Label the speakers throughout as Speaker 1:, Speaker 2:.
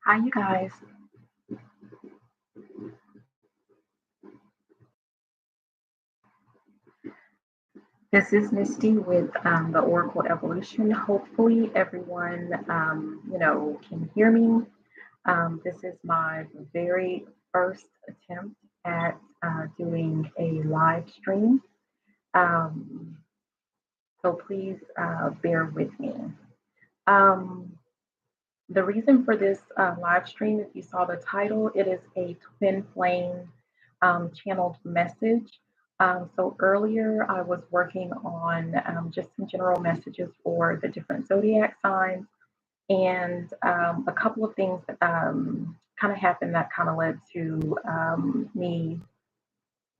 Speaker 1: Hi, you guys. This is Misty with the Oracle Evolution. Hopefully, everyone, can hear me. This is my very first attempt at doing a live stream. Um, so please bear with me. Um, the reason for this live stream, if you saw the title, it is a twin flame channeled message. So earlier I was working on just some general messages for the different zodiac signs, and a couple of things kind of happened that kind of led to me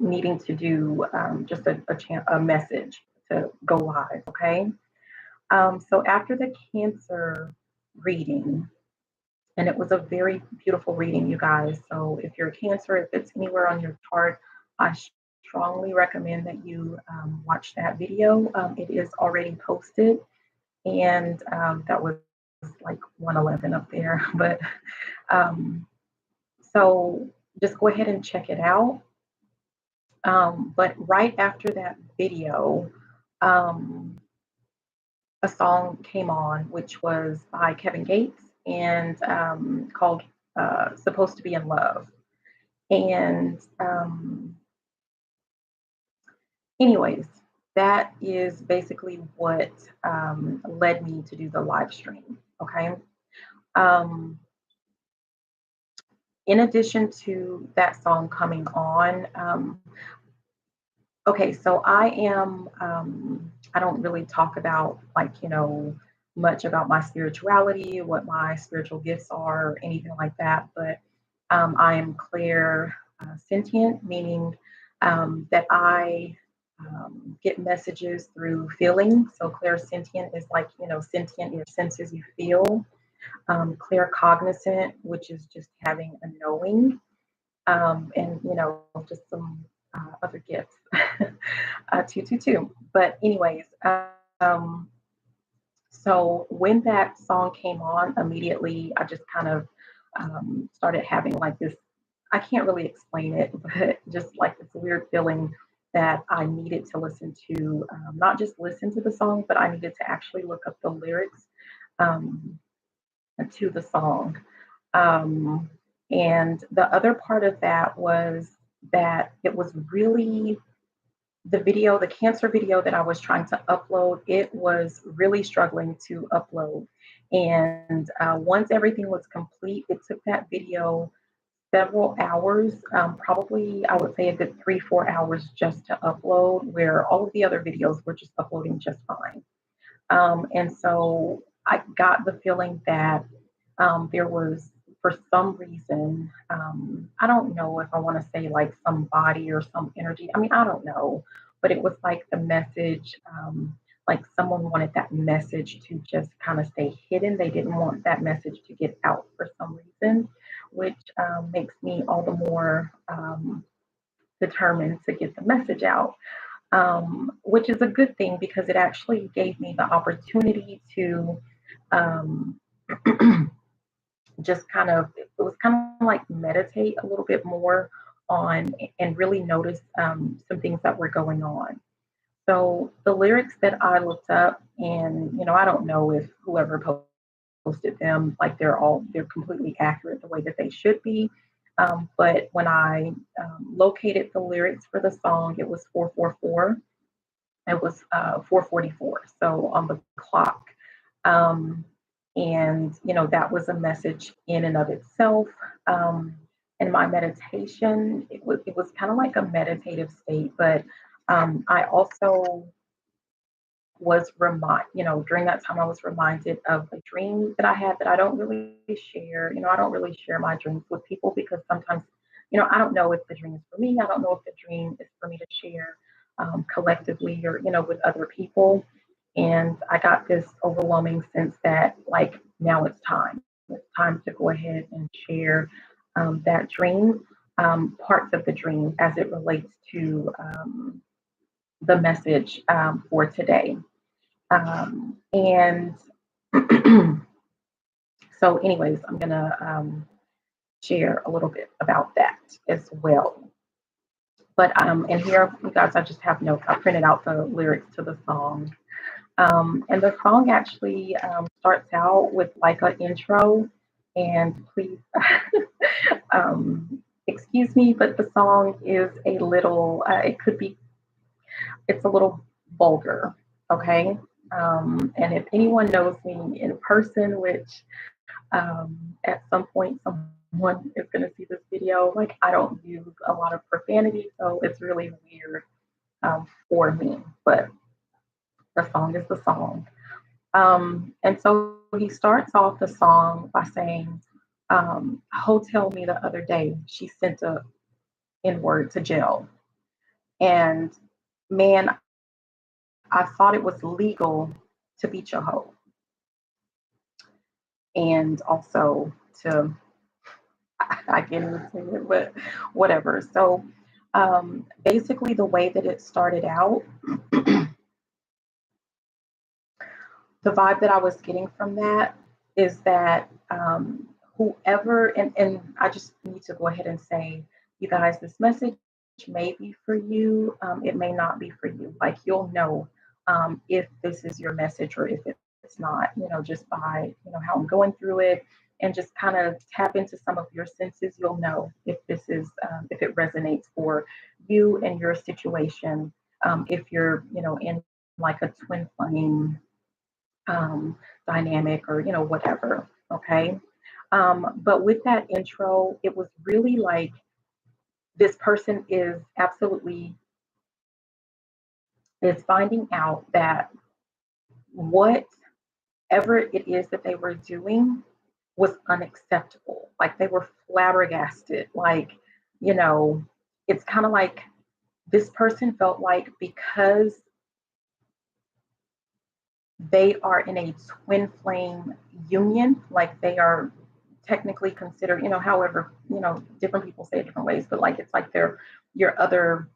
Speaker 1: needing to do just a message to go live. Okay. So after the Cancer reading, and it was a very beautiful reading, you guys. So if you're a Cancer, if it's anywhere on your chart, I strongly recommend that you watch that video. It is already posted, and that was like 111 up there. But so just go ahead and check it out. But right after that video, um, a song came on, which was by Kevin Gates and called Supposed to Be in Love. And anyways, that is basically what led me to do the live stream. Okay. Um, in addition to that song coming on, okay, so I don't really talk about much about my spirituality, what my spiritual gifts are, or anything like that, but I am clear sentient, meaning that I get messages through feeling. So clear sentient is like, sentient, your senses, you feel. Clear cognizant, which is just having a knowing, and, just some other gifts. 222. But anyways, um, so when that song came on, immediately I just kind of started having like this. I can't really explain it, but just like this weird feeling that I needed to listen to, not just listen to the song, but I needed to actually look up the lyrics um, to the song. Um, and the other part of that was that it was really the Cancer video that I was trying to upload, it was really struggling to upload. And once everything was complete, it took that video several hours, probably I would say a good 3, 4 hours just to upload, where all of the other videos were just uploading just fine. And so I got the feeling that there was, for some reason, I don't know if I want to say like some body or some energy. I mean, I don't know, but it was like the message, like someone wanted that message to just kind of stay hidden. They didn't want that message to get out for some reason, which makes me all the more determined to get the message out, which is a good thing because it actually gave me the opportunity to um, just kind of, it was kind of like meditate a little bit more on and really notice some things that were going on. So the lyrics that I looked up, and I don't know if whoever posted them, like they're completely accurate the way that they should be. But when I located the lyrics for the song, it was 444. It was 444. So on the clock. Um, and that was a message in and of itself. Um, in my meditation, it was kind of like a meditative state, but I also was during that time I was reminded of a dream that I had that I don't really share. I don't really share my dreams with people because sometimes, I don't know if the dream is for me. I don't know if the dream is for me to share collectively or, with other people. And I got this overwhelming sense that like now it's time. It's time to go ahead and share that dream, parts of the dream as it relates to the message and So, anyways, I'm gonna share a little bit about that as well. But and here, you guys, I just have notes. I printed out the lyrics to the song. And the song actually starts out with like an intro. And please excuse me, but the song is a little, it's a little vulgar, okay? And if anyone knows me in person, which at some point someone is going to see this video, like I don't use a lot of profanity, so it's really weird for me. But the song is the song. And so he starts off the song by saying, Ho tell me the other day she sent a N word to jail. And man, I thought it was legal to beat your hoe. And also to, I can't even say it, but whatever. So basically, the way that it started out, the vibe that I was getting from that is that whoever, and I just need to go ahead and say, you guys, this message may be for you. It may not be for you. Like you'll know if this is your message or if it's not, just by, how I'm going through it and just kind of tap into some of your senses. You'll know if this is, if it resonates for you and your situation. If you're, in like a twin flame um, dynamic or whatever. Okay. But with that intro, it was really like this person is finding out that whatever it is that they were doing was unacceptable. Like they were flabbergasted. Like, you know, it's kind of like this person felt like because they are in a twin flame union, like they are technically considered, however, different people say it different ways, but like it's like they're your other,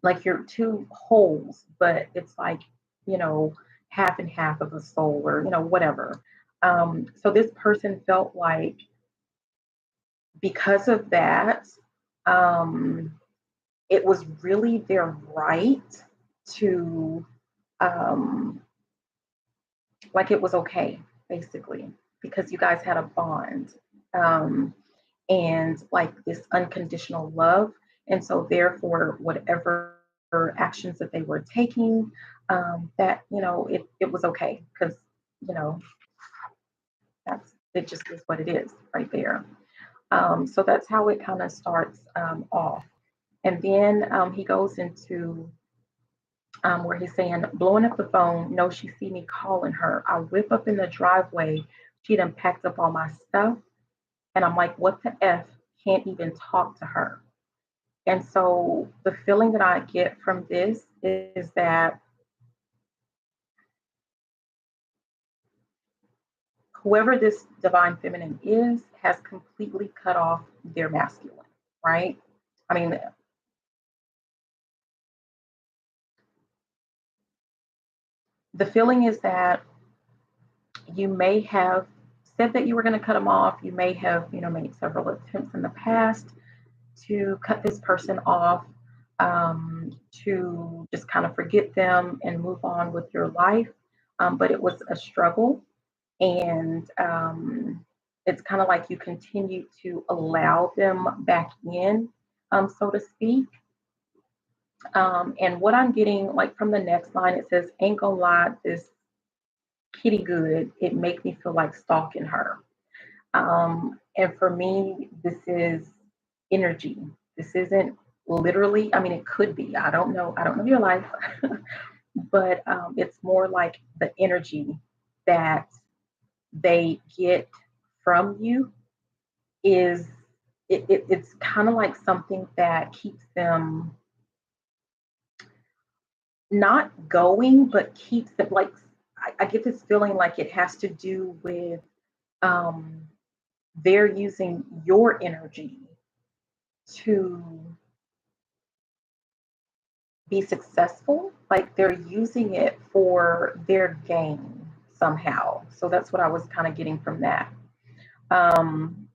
Speaker 1: like your two wholes, but it's like, you know, half and half of a soul or, whatever. So this person felt like because of that, um, it was really their right to um, like it was okay, basically, because you guys had a bond um, and like this unconditional love. And so, therefore, whatever actions that they were taking, that, it was okay because, you know, it just is what it is right there. So that's how it kind of starts off. And then he goes into where he's saying, blowing up the phone, no, she see me calling her. I whip up in the driveway. She done packed up all my stuff. And I'm like, what the F? Can't even talk to her. And so the feeling that I get from this is that whoever this divine feminine is has completely cut off their masculine, right? I mean, the feeling is that you may have said that you were going to cut them off. You may have, made several attempts in the past to cut this person off, to just kind of forget them and move on with your life. But it was a struggle. And it's kind of like you continue to allow them back in, so to speak. And what I'm getting, like from the next line, it says, ain't gonna lie, this kitty good, it make me feel like stalking her. And for me, this is energy. This isn't literally, I mean, it could be. I don't know. I don't know your life, but it's more like the energy that they get from you is it's kind of like something that keeps them not going, but keeps them like I get this feeling like it has to do with um, they're using your energy to be successful, like they're using it for their gain, somehow. So that's what I was kind of getting from that. Um,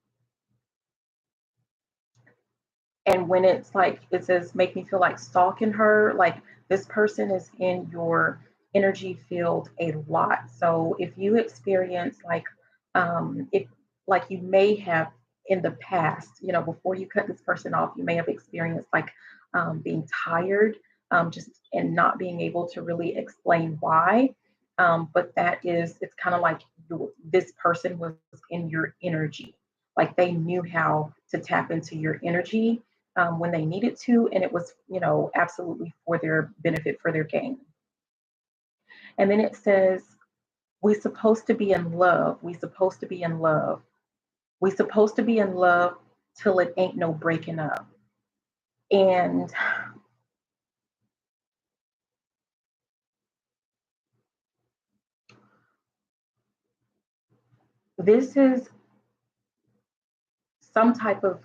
Speaker 1: and when it's like it says make me feel like stalking her, like this person is in your energy field a lot. So if you experience like if like you may have in the past, before you cut this person off, you may have experienced like being tired, just and not being able to really explain why. But that is, it's kind of like this person was in your energy, like they knew how to tap into your energy when they needed to, and it was, absolutely for their benefit, for their gain. And then it says, "We supposed to be in love. We supposed to be in love. We supposed to be in love till it ain't no breaking up." And this is some type of,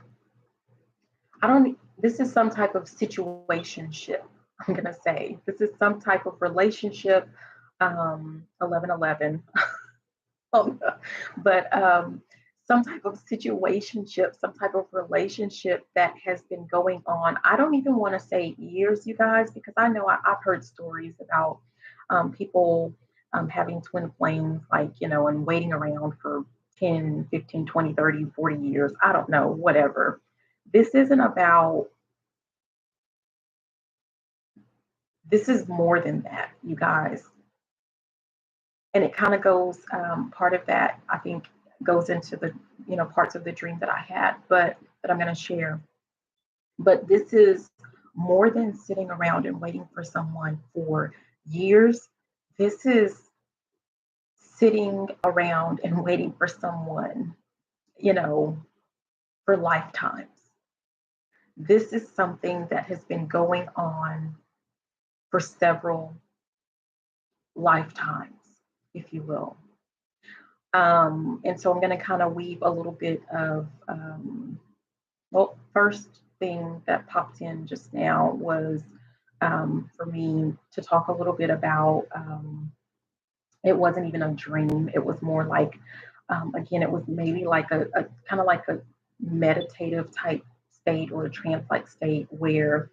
Speaker 1: I don't, this is some type of situationship. I'm gonna say this is some type of relationship. 1111. Oh, no. But some type of situationship, some type of relationship that has been going on. I don't even want to say years, you guys, because I know I've heard stories about people having twin flames, like, and waiting around for 10, 15, 20, 30, 40 years. I don't know, whatever. This isn't about, this is more than that, you guys. And it kind of goes, part of that I think goes into the, parts of the dream that I had, but that I'm going to share. But this is more than sitting around and waiting for someone for years. This is sitting around and waiting for someone, you know for lifetimes. This is something that has been going on for several lifetimes, if you will. And so I'm going to kind of weave a little bit of, well, first thing that popped in just now was for me to talk a little bit about, it wasn't even a dream. It was more like, again, it was maybe like a kind of like a meditative type state or a trance like state where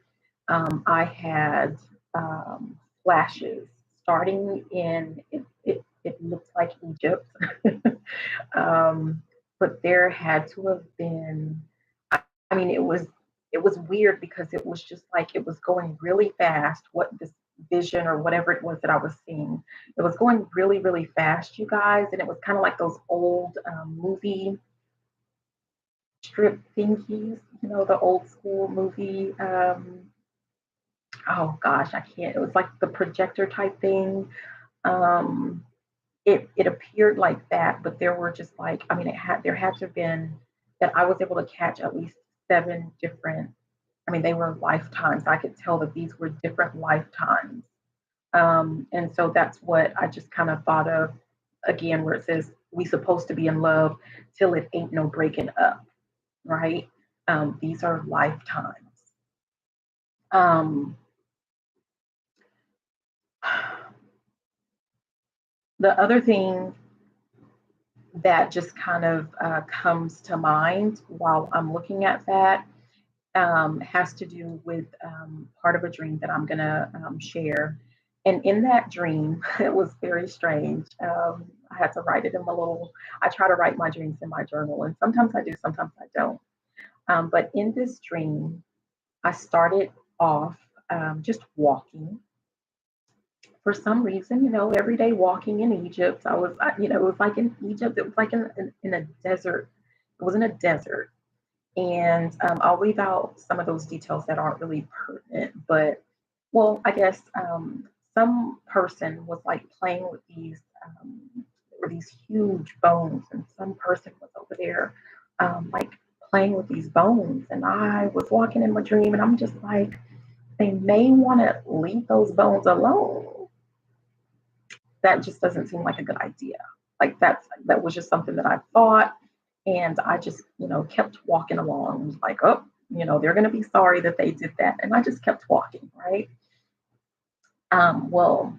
Speaker 1: I had flashes starting in, it looks like Egypt. um, but there had to have been, I mean, it was weird because it was just like it was going really fast. What this vision or whatever it was that I was seeing, it was going really, really fast, you guys, and it was kind of like those old movie strip thingies, the old school movie. Oh gosh, I can't. It was like the projector type thing. Um, it appeared like that, but there were just like, I mean, there had to have been that I was able to catch at least seven different. I mean, they were lifetimes. I could tell that these were different lifetimes. And so that's what I just kind of thought of again, where it says we supposed to be in love till it ain't no breaking up, right? These are lifetimes. Um, the other thing that just kind of comes to mind while I'm looking at that has to do with part of a dream that I'm going to share. And in that dream, it was very strange. I had to write it in my little, I try to write my dreams in my journal, and sometimes I do, sometimes I don't. But in this dream, I started off just walking. For some reason, every day walking in Egypt, it was like in Egypt, it was like in a desert. It was in a desert. And I'll leave out some of those details that aren't really pertinent, but well, I guess some person was like playing with there were these huge bones, and some person was over there like playing with these bones. And I was walking in my dream, and I'm just like, they may want to leave those bones alone. That just doesn't seem like a good idea. Like that was just something that I thought, and I just kept walking along. Like, oh, they're gonna be sorry that they did that, and I just kept walking, right? Well,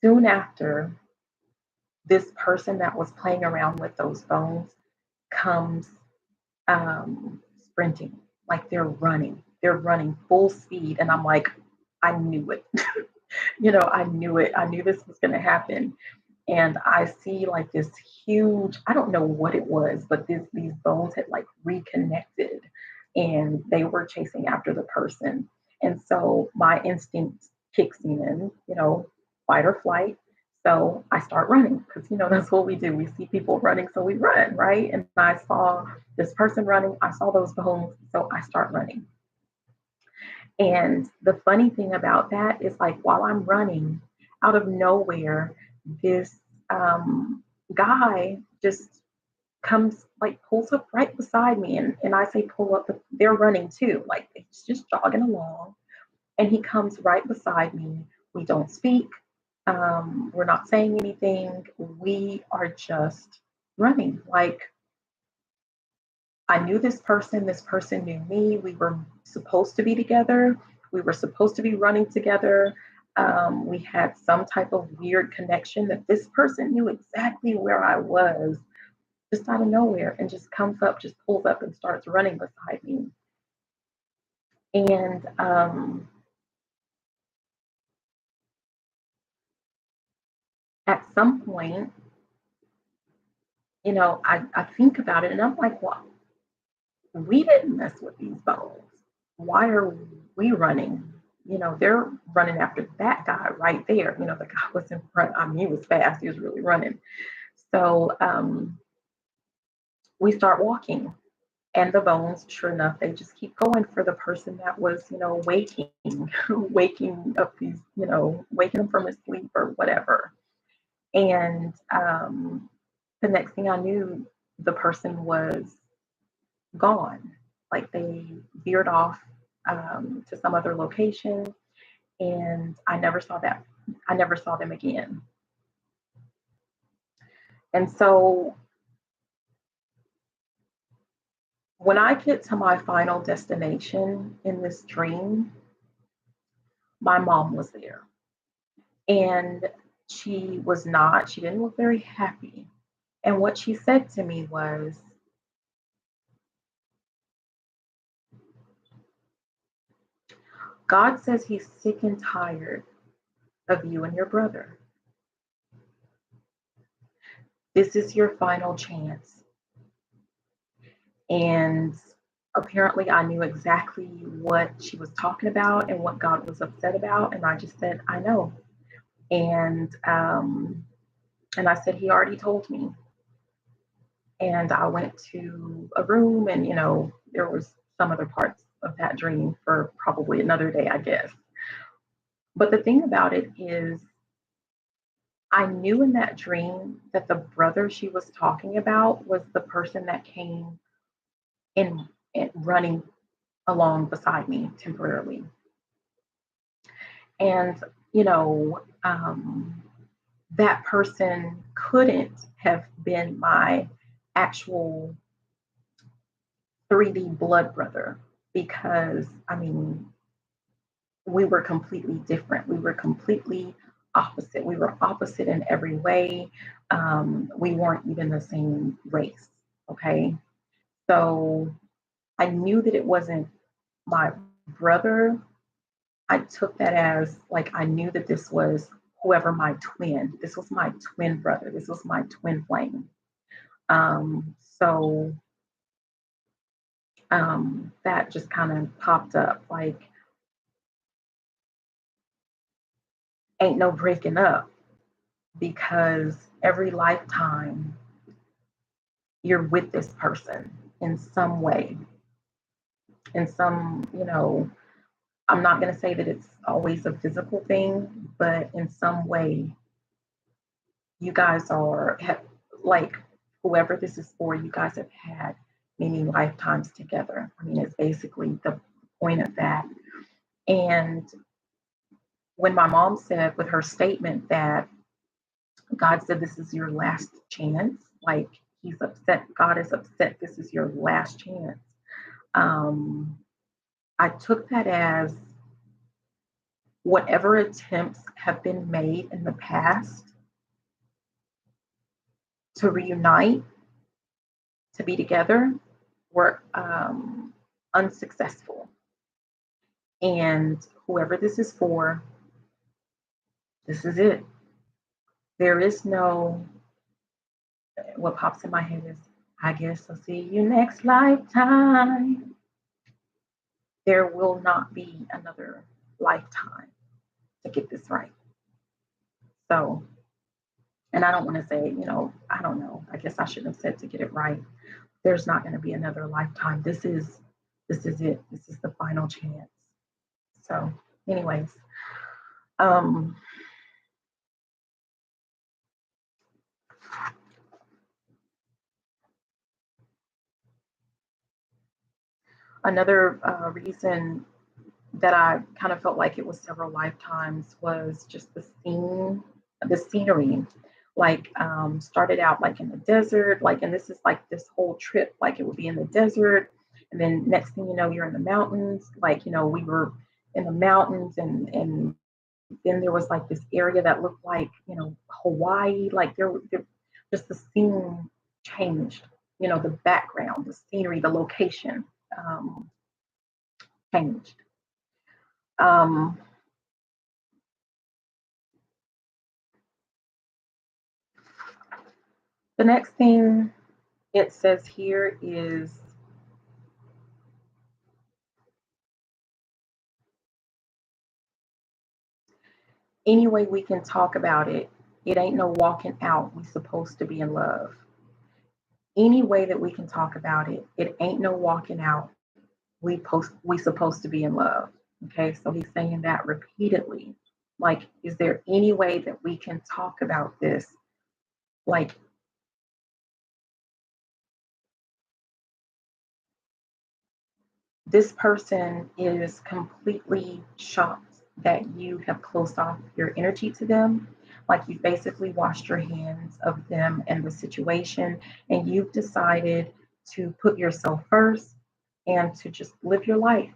Speaker 1: soon after, this person that was playing around with those phones comes sprinting, like they're running full speed. And I'm like, I knew it. I knew it. I knew this was going to happen. And I see like this huge, I don't know what it was, but these bones had like reconnected and they were chasing after the person. And so my instinct kicks in, fight or flight. So I start running because, that's what we do. We see people running, so we run, right? And I saw this person running. I saw those bones, so I start running. And the funny thing about that is, like, while I'm running, out of nowhere, this guy just comes, like, pulls up right beside me. And I say pull up, but they're running too. Like, it's just jogging along. And he comes right beside me. We don't speak. We're not saying anything. We are just running. Like, I knew this person knew me. We were supposed to be together. We were supposed to be running together. We had some type of weird connection that this person knew exactly where I was, just out of nowhere, and just comes up, just pulls up and starts running beside me. And at some point, I think about it and I'm like, well, we didn't mess with these bones. Why are we running? They're running after that guy right there. The guy was in front. I mean, he was fast. He was really running. So we start walking, and the bones, sure enough, they just keep going for the person that was, waking, waking up these, waking them from his sleep or whatever. And the next thing I knew, the person was gone. Like they veered off to some other location, and I never saw that. I never saw them again. And so when I get to my final destination in this dream, my mom was there. And she didn't look very happy. And what she said to me was, God says he's sick and tired of you and your brother. This is your final chance. And apparently, I knew exactly what she was talking about and what God was upset about. And I just said, I know. And I said, he already told me. And I went to a room, and there was some other parts of that dream for probably another day, I guess. But the thing about it is, I knew in that dream that the brother she was talking about was the person that came in and running along beside me temporarily. And, that person couldn't have been my actual 3D blood brother because, I mean, we were completely different. We were completely opposite. We were opposite in every way. We weren't even the same race. Okay. So I knew that it wasn't my brother. I took that as like I knew that this was whoever this was my twin brother, this was my twin flame. So that just kind of popped up like, ain't no breaking up because every lifetime you're with this person in some way, in some, I'm not going to say that it's always a physical thing, but in some way, you guys like whoever this is for, you guys have had many lifetimes together. I mean, it's basically the point of that. And when my mom said with her statement that God said this is your last chance, like he's upset, God is upset, this is your last chance. I took that as whatever attempts have been made in the past to reunite, to be together, were unsuccessful. And whoever this is for, this is it. There is no, what pops in my head is, I guess I'll see you next lifetime. There will not be another lifetime to get this right. So, and I don't want to say, I don't know. I guess I shouldn't have said to get it right. There's not going to be another lifetime. This is it. This is the final chance. So, anyways, another reason that I kind of felt like it was several lifetimes was just the scenery. Like started out like in the desert, like, and this is like this whole trip, like it would be in the desert, and then next thing you know, you're in the mountains. Like, we were in the mountains, and then there was like this area that looked like, Hawaii. Like there just the scene changed. The background, the scenery, the location changed. Um, the next thing it says here is any way we can talk about it, it ain't no walking out. We supposed to be in love. Any way that we can talk about it, it ain't no walking out. We supposed to be in love. Okay, so he's saying that repeatedly. Like, is there any way that we can talk about this? Like, this person is completely shocked that you have closed off your energy to them. Like, you've basically washed your hands of them and the situation, and you've decided to put yourself first and to just live your life.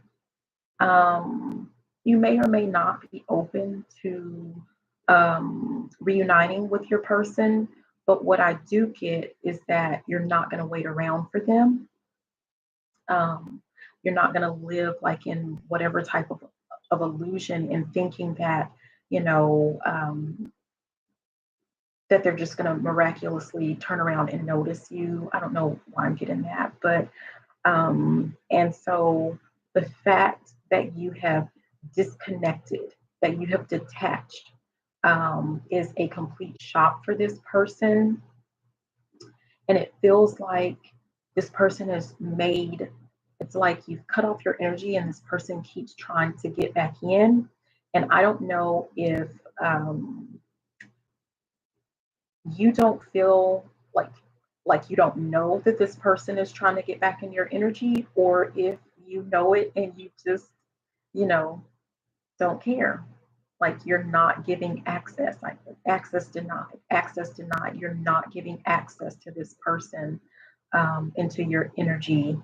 Speaker 1: You may or may not be open to reuniting with your person, but what I do get is that you're not going to wait around for them. Um, you're not going to live like in whatever type of illusion and thinking that, you know, um, that they're just going to miraculously turn around and notice you. I don't know why I'm getting that, but and so the fact that you have disconnected, that you have detached, is a complete shock for this person. And it feels like this person has made, it's like you've cut off your energy and this person keeps trying to get back in. And I don't know if you don't feel like you don't know that this person is trying to get back in your energy, or if you know it and you just, you know, don't care. Like, you're not giving access, like access denied, access denied. You're not giving access to this person into your energy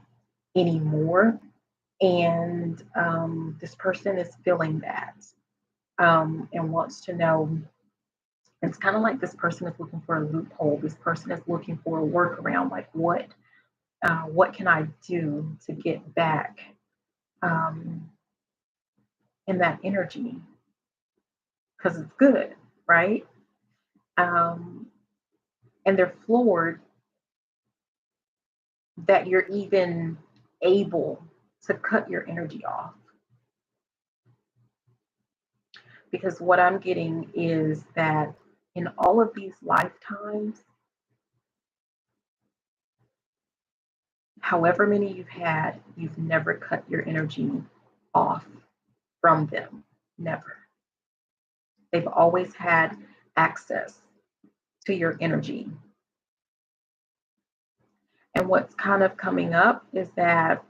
Speaker 1: anymore. And this person is feeling that and wants to know. It's kind of like this person is looking for a loophole. This person is looking for a workaround. Like, what can I do to get back um, in that energy? Because it's good, right? Um, and they're floored that you're even able to cut your energy off. Because what I'm getting is that in all of these lifetimes, however many you've had, you've never cut your energy off from them. Never. They've always had access to your energy. And what's kind of coming up is that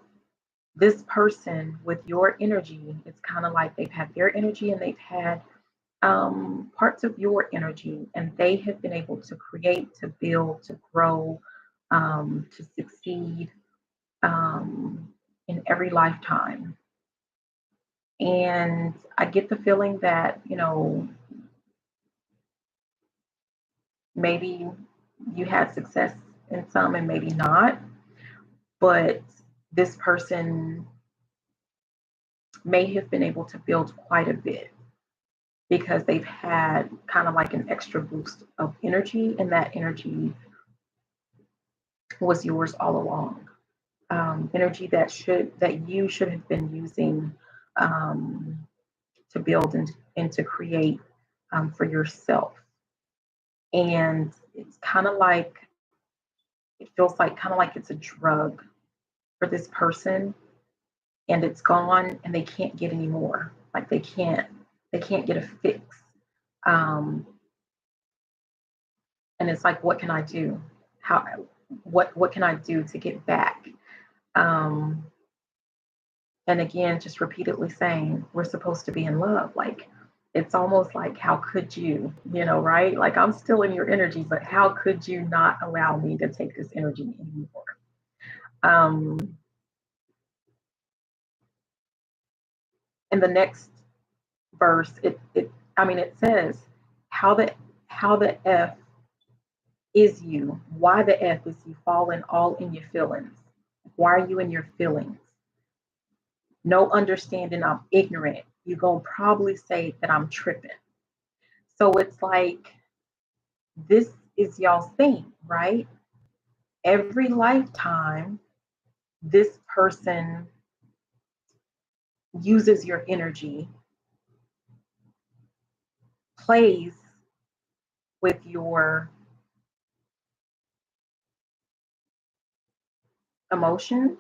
Speaker 1: this person with your energy, it's kind of like they've had their energy and they've had parts of your energy, and they have been able to create, to build, to grow, to succeed in every lifetime. And I get the feeling that, maybe you had success in some and maybe not, but this person may have been able to build quite a bit because they've had kind of like an extra boost of energy, and that energy was yours all along. Energy that you should have been using um, to build and to create for yourself. And it's kind of like it feels like kind of like it's a drug for this person, and it's gone, and they can't get any more. Like they can't get a fix. Um, and it's like, what can I do? How what can I do to get back? Um, and again, just repeatedly saying we're supposed to be in love. Like it's almost like, how could you, right? Like I'm still in your energy, but how could you not allow me to take this energy anymore? Um, in the next verse, it says, how the F is you? Why the F is you falling all in your feelings? Why are you in your feelings? No understanding, I'm ignorant. You're gonna probably say that I'm tripping. So it's like this is y'all's thing, right? Every lifetime, this person uses your energy, plays with your emotions.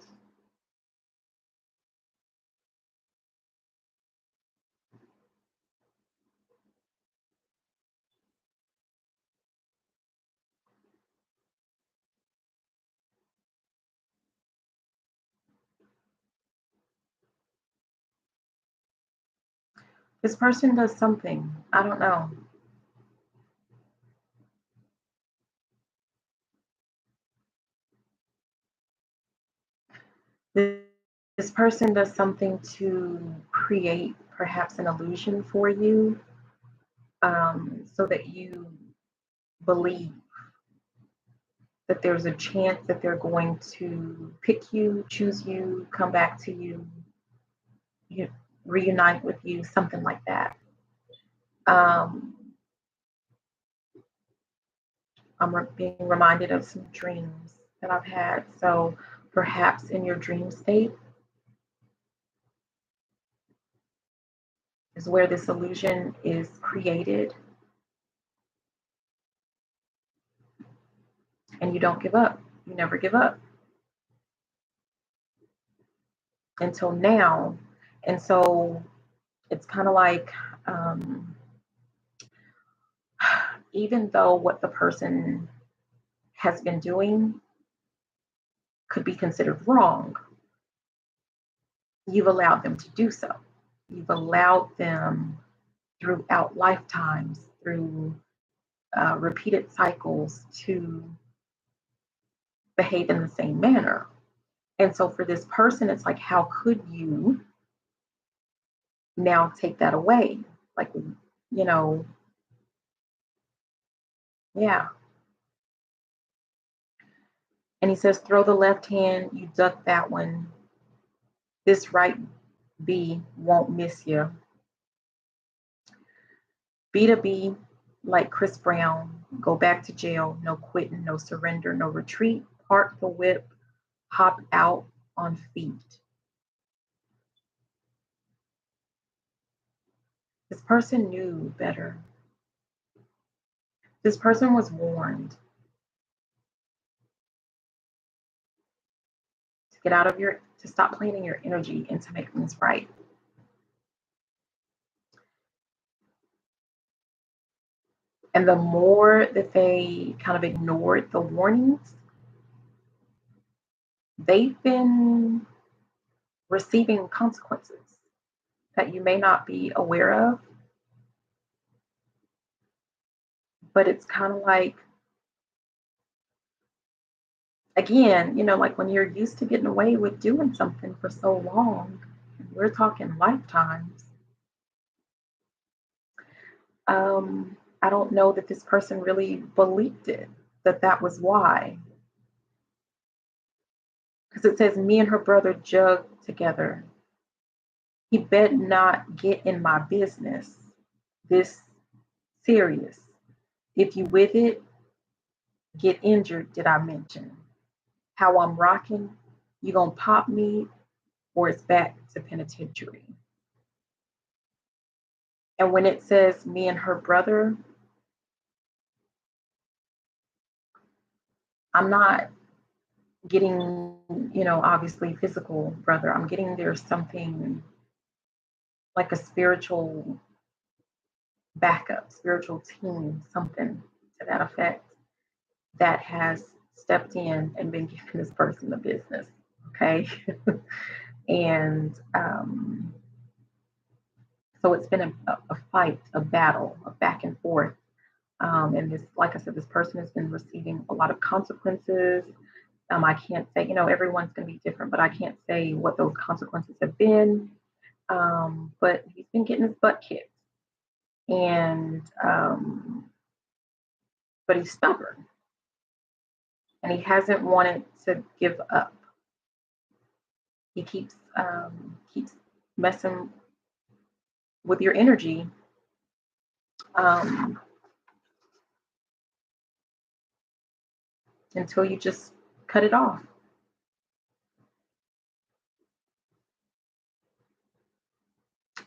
Speaker 1: This person does something. I don't know. This person does something to create perhaps an illusion for you, so that you believe that there's a chance that they're going to pick you, choose you, come back to you, reunite with you, something like that. Um, I'm being reminded of some dreams that I've had. So perhaps in your dream state is where this illusion is created, and you don't give up. You never give up until now. And so it's kind of like, even though what the person has been doing could be considered wrong, you've allowed them to do so. You've allowed them throughout lifetimes, through repeated cycles, to behave in the same manner. And so for this person, it's like, how could you now take that away? Like, yeah. And he says, throw the left hand, you duck that one. This right B won't miss you. B to B, like Chris Brown, go back to jail, no quitting, no surrender, no retreat, park the whip, hop out on feet. This person knew better. This person was warned to get out of to stop playing in your energy and to make things right. And the more that they kind of ignored the warnings, they've been receiving consequences that you may not be aware of. But it's kind of like, again, like when you're used to getting away with doing something for so long, we're talking lifetimes. I don't know that this person really believed it. that that was why. Because it says, me and her brother jugged together. He bet not get in my business. This serious. If you with it, get injured, did I mention? How I'm rocking, you gonna pop me or it's back to penitentiary. And when it says me and her brother, I'm not getting, obviously physical brother. I'm getting there's something like a spiritual backup, spiritual team, something to that effect that has stepped in and been giving this person the business. Okay. And so it's been a fight, a battle, a back and forth. And this, like I said, this person has been receiving a lot of consequences. I can't say, everyone's going to be different, but I can't say what those consequences have been. But he's been getting his butt kicked. And, but he's stubborn. And he hasn't wanted to give up. He keeps messing with your energy. Until you just cut it off.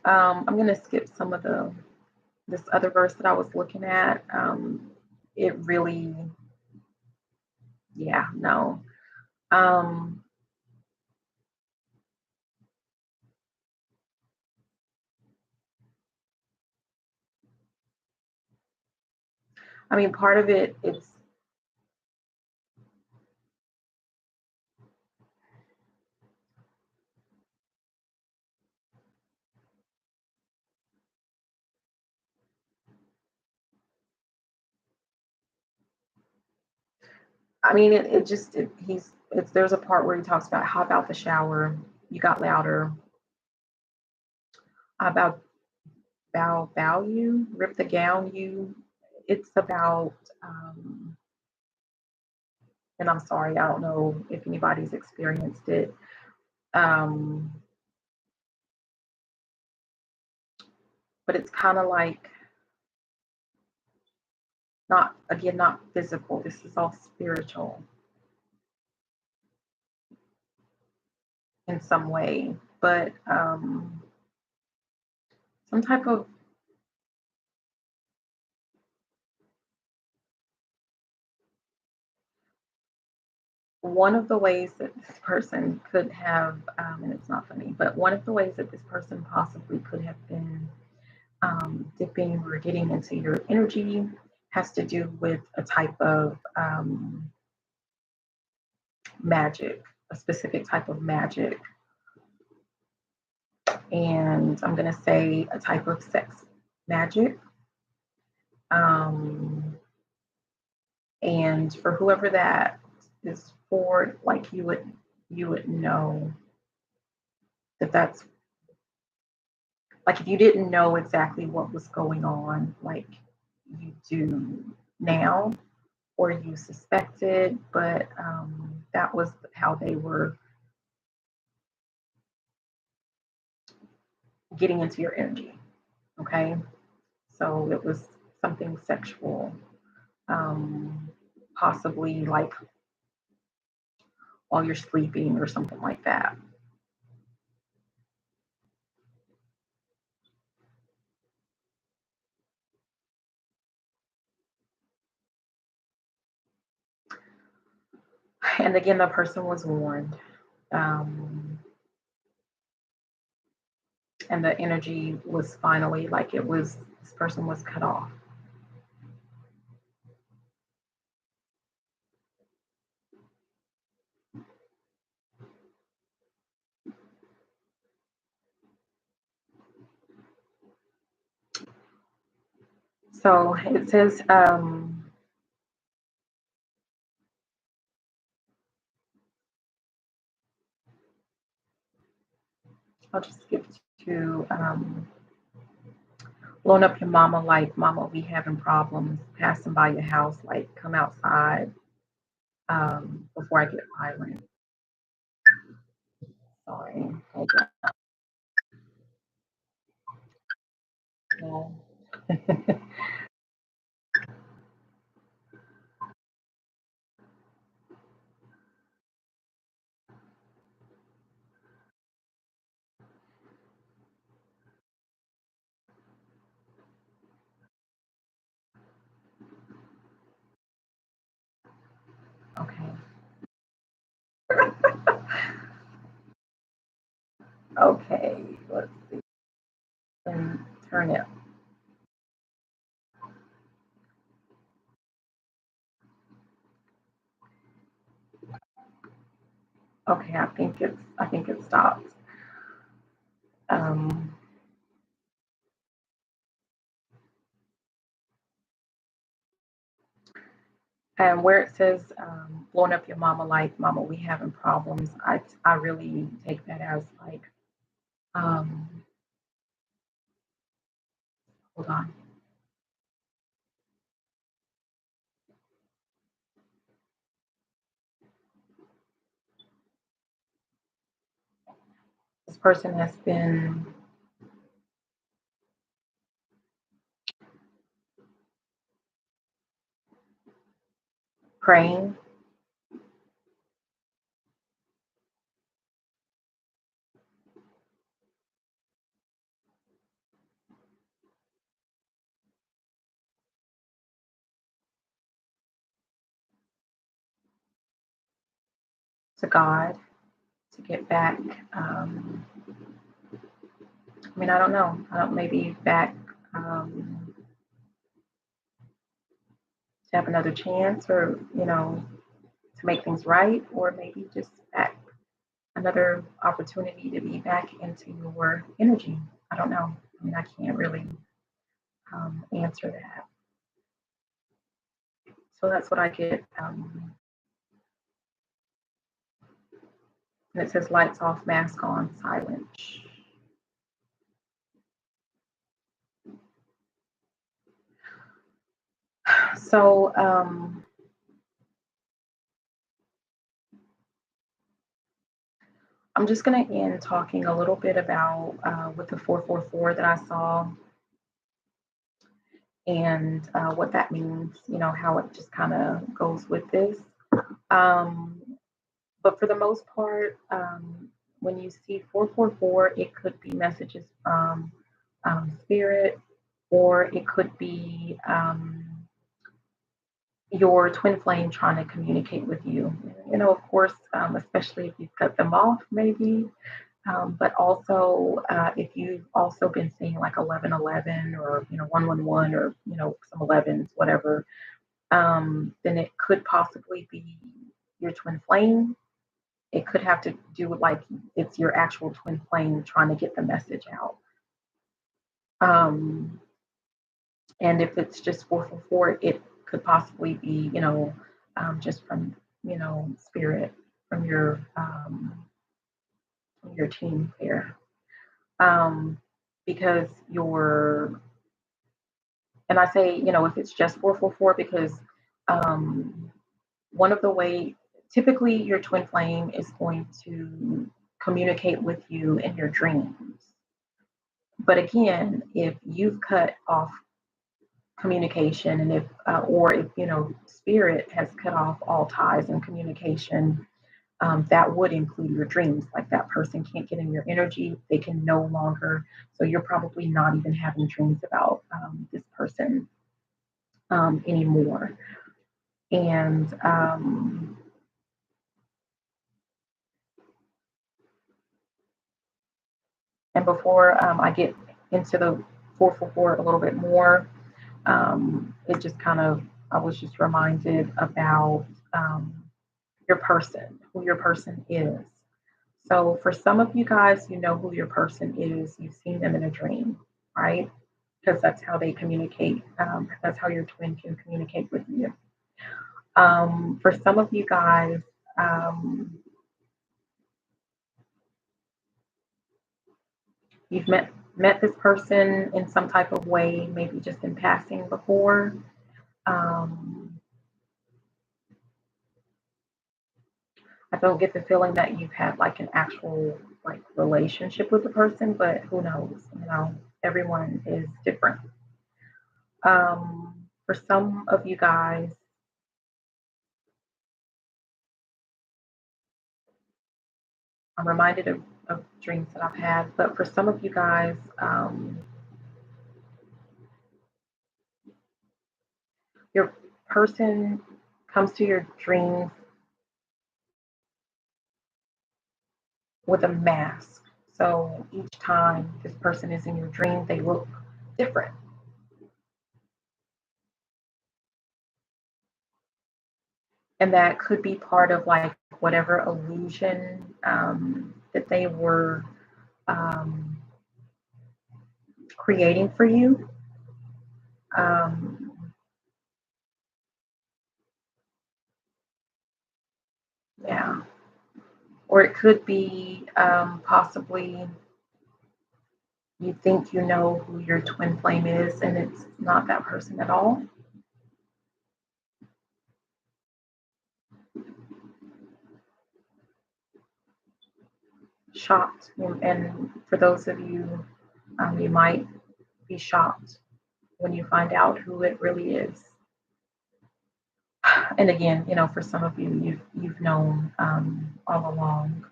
Speaker 1: I'm going to skip some of this other verse that I was looking at. It really, yeah, no. I mean, part of it's I mean, there's a part where he talks about how about the shower, you got louder, about bow you, rip the gown you. It's about, and I'm sorry, I don't know if anybody's experienced it. But it's kind of like not physical. This is all spiritual in some way, but some type of one of the ways that this person could have, and it's not funny, but one of the ways that this person possibly could have been dipping or getting into your energy has to do with a type of magic, a specific type of magic. And I'm going to say a type of sex magic. And for whoever that is for, like you would know that that's like if you didn't know exactly what was going on, like you do now, or you suspected, but that was how they were getting into your energy. Okay, so it was something sexual, possibly like while you're sleeping or something like that. And again, the person was warned. And the energy was finally like this person was cut off. So it says, I'll just skip to blowing up your mama like, mama, we having problems, passing by your house, like, come outside before I get violent. Sorry. Hold on. Okay. Okay. Let's see. And turn it. Okay, I think it stopped. Um, and where it says blowing up your mama like, mama, we having problems. I really take that as like, um, hold on. This person has been praying to God to get back. I mean, I don't know. I don't maybe back to have another chance, or to make things right, or maybe just back another opportunity to be back into your energy. I don't know. I mean, I can't really answer that. So that's what I get. And it says lights off, mask on, silent. So I'm just going to end talking a little bit about with the 444 that I saw, and what that means, how it just kind of goes with this. Um, but for the most part, when you see 444, it could be messages from spirit, or it could be your twin flame trying to communicate with you. Of course, especially if you've cut them off, maybe. But also, if you've also been seeing like 1111, or 111, or some 11s, whatever, then it could possibly be your twin flame. It could have to do with like it's your actual twin flame trying to get the message out. Um, and if it's just 444, it could possibly be, just from, spirit, from your team there. Um, because and I say, if it's just 444, because um, one of the way, typically your twin flame is going to communicate with you in your dreams. But again, if you've cut off communication, and if or if spirit has cut off all ties and communication, that would include your dreams. Like that person can't get in your energy, they can no longer, so you're probably not even having dreams about this person anymore. And before I get into the 444 a little bit more, it just kind of, I was just reminded about your person, who your person is. So for some of you guys, you know who your person is. You've seen them in a dream, right? Because that's how they communicate. That's how your twin can communicate with you. For some of you guys, um, you've met met this person in some type of way, maybe just in passing before. Um, I don't get the feeling that you've had like an actual like relationship with the person, but who knows? Everyone is different. For some of you guys, I'm reminded of dreams that I've had, but for some of you guys, your person comes to your dreams with a mask. So each time this person is in your dream, they look different. And that could be part of like whatever illusion that they were um, creating for you. Um, yeah. Or it could be possibly you think you know who your twin flame is, and it's not that person at all. Shocked. And for those of you, you might be shocked when you find out who it really is. And again, for some of you, you've known all along.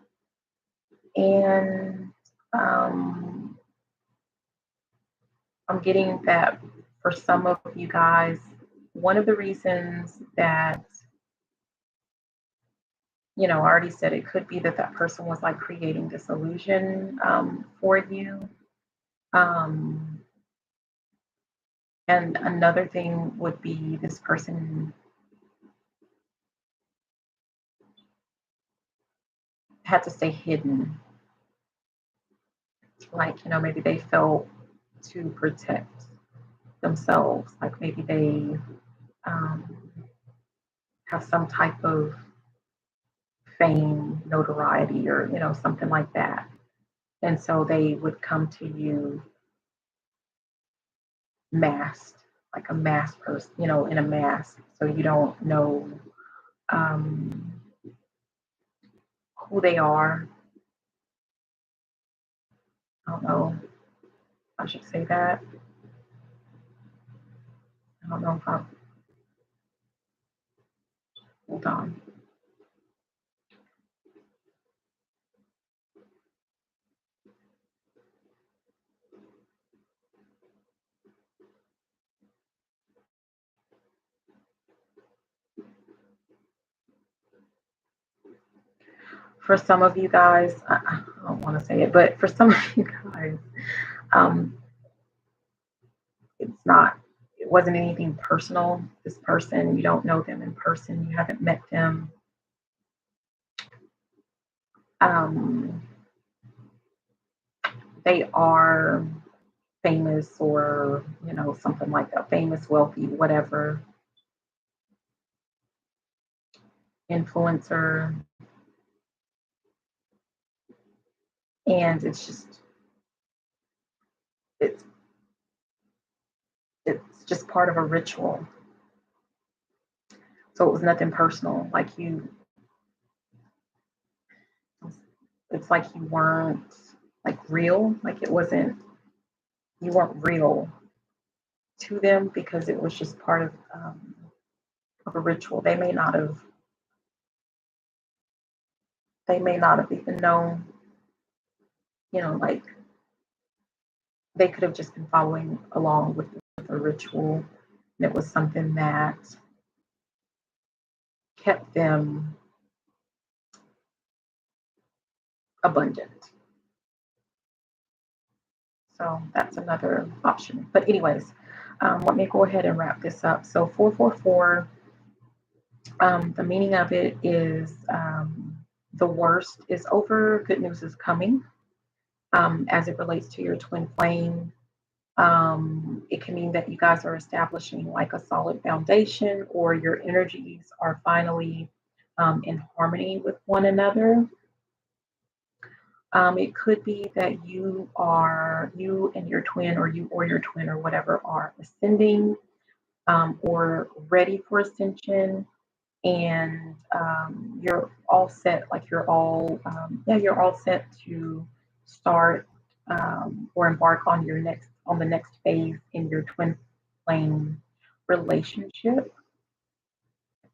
Speaker 1: And I'm getting that for some of you guys, one of the reasons that, I already said it could be that that person was like creating this illusion for you. Um, and another thing would be this person had to stay hidden. Like, maybe they felt to protect themselves. Like maybe they um, have some type of fame, notoriety, or something like that. And so they would come to you masked, like a masked person, in a mask. So you don't know um, who they are. I don't know if I should say that. I don't know if I, hold on. For some of you guys, I don't want to say it, but for some of you guys, um, it's not, it wasn't anything personal. This person, you don't know them in person, you haven't met them. Um, they are famous or, something like that, famous, wealthy, whatever, influencer. And it's, it's just part of a ritual. So it was nothing personal. Like it's like you weren't like real. Like you weren't real to them because it was just part of a ritual. They may not have even known, like they could have just been following along with the ritual. And it was something that kept them abundant. So that's another option. But anyways, let me go ahead and wrap this up. So 444, the meaning of it is the worst is over, good news is coming. As it relates to your twin flame, it can mean that you guys are establishing like a solid foundation, or your energies are finally in harmony with one another. It could be that you and your twin, or you or your twin or whatever, are ascending, or ready for ascension, and you're all set. Like you're all set to start, or embark on the next phase in your twin flame relationship.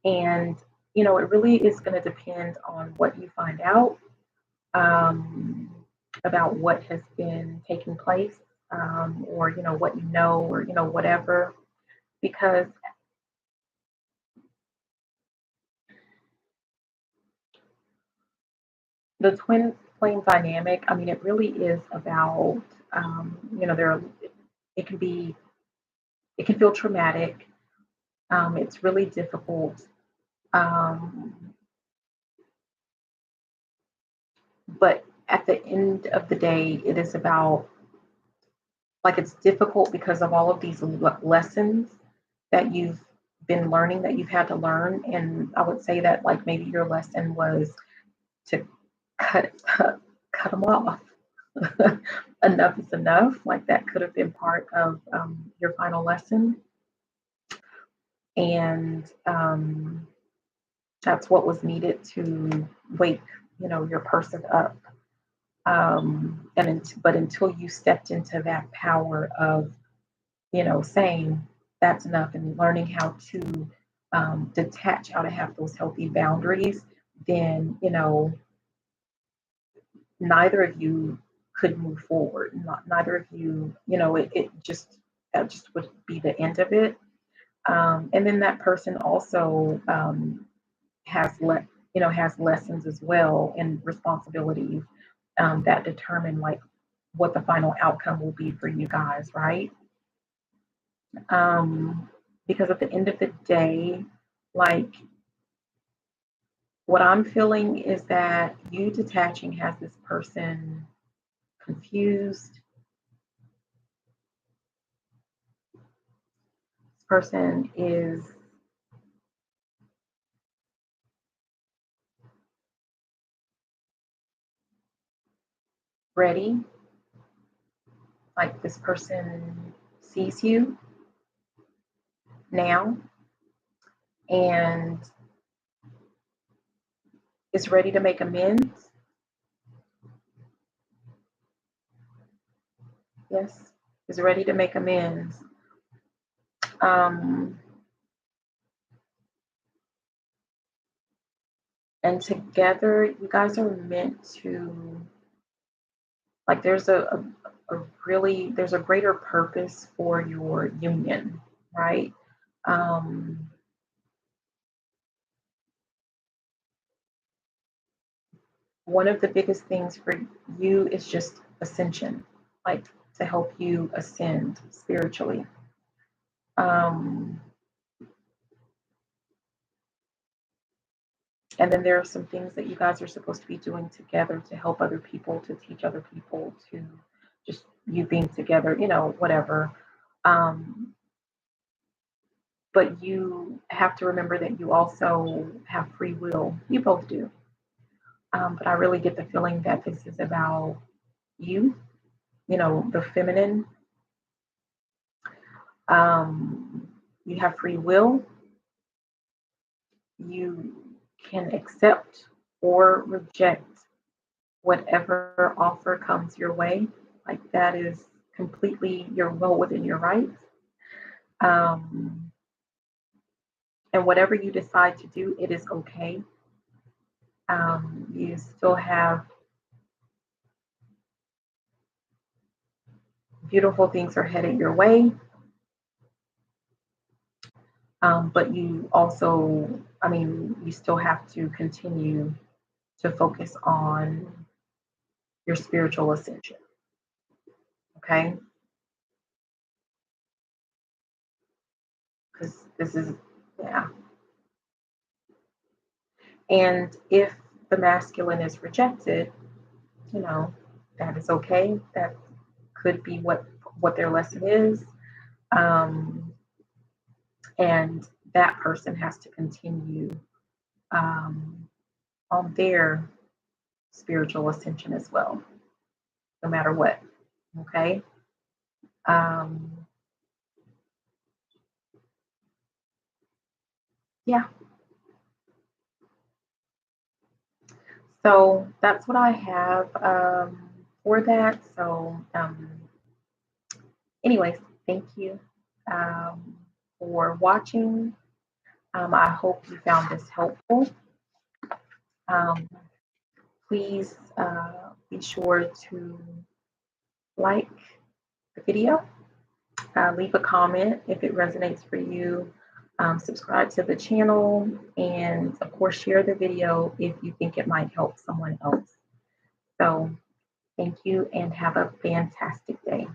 Speaker 1: And it really is going to depend on what you find out, um, about what has been taking place, or what you know, or whatever, because the twin flame dynamic, I mean, it really is about, there it can be it can feel traumatic. It's really difficult, um, but at the end of the day, it is about, like, it's difficult because of all of these lessons that you've been learning, that you've had to learn. And I would say that, like, maybe your lesson was to cut cut them off. Enough is enough. Like, that could have been part of, your final lesson, and that's what was needed to wake, your person up. But until you stepped into that power of, saying that's enough, and learning how to, detach, how to have those healthy boundaries, then neither of you could move forward. Neither of you, it just, that just would be the end of it. And then that person also, has has lessons as well, and responsibilities, that determine, like, what the final outcome will be for you guys, right? Because at the end of the day, like, what I'm feeling is that you detaching has this person confused. This person is ready. Like, this person sees you now and is ready to make amends. Yes, is ready to make amends. Um, and together, you guys are meant to, like, there's a greater purpose for your union, right? Um, One of the biggest things for you is just ascension, like, to help you ascend spiritually. Um, and then there are some things that you guys are supposed to be doing together to help other people, to teach other people, to just you being together, whatever. Um, but you have to remember that you also have free will. You both do. But I really get the feeling that this is about you, the feminine. You have free will. You can accept or reject whatever offer comes your way. Like, that is completely your will within your rights. Um, and whatever you decide to do, it is okay. You still have beautiful things are headed your way. But you also, I mean, you still have to continue to focus on your spiritual ascension. Okay. Because this is, yeah. And if the masculine is rejected, you know, that is okay. That could be what their lesson is. Um, and that person has to continue, um, on their spiritual ascension as well. no matter what. Okay. Um, yeah. So that's what I have for that. So, anyways, thank you um, for watching. I hope you found this helpful. Um, please be sure to like the video, leave a comment if it resonates for you, subscribe to the channel, and of course, share the video if you think it might help someone else. So, thank you and have a fantastic day.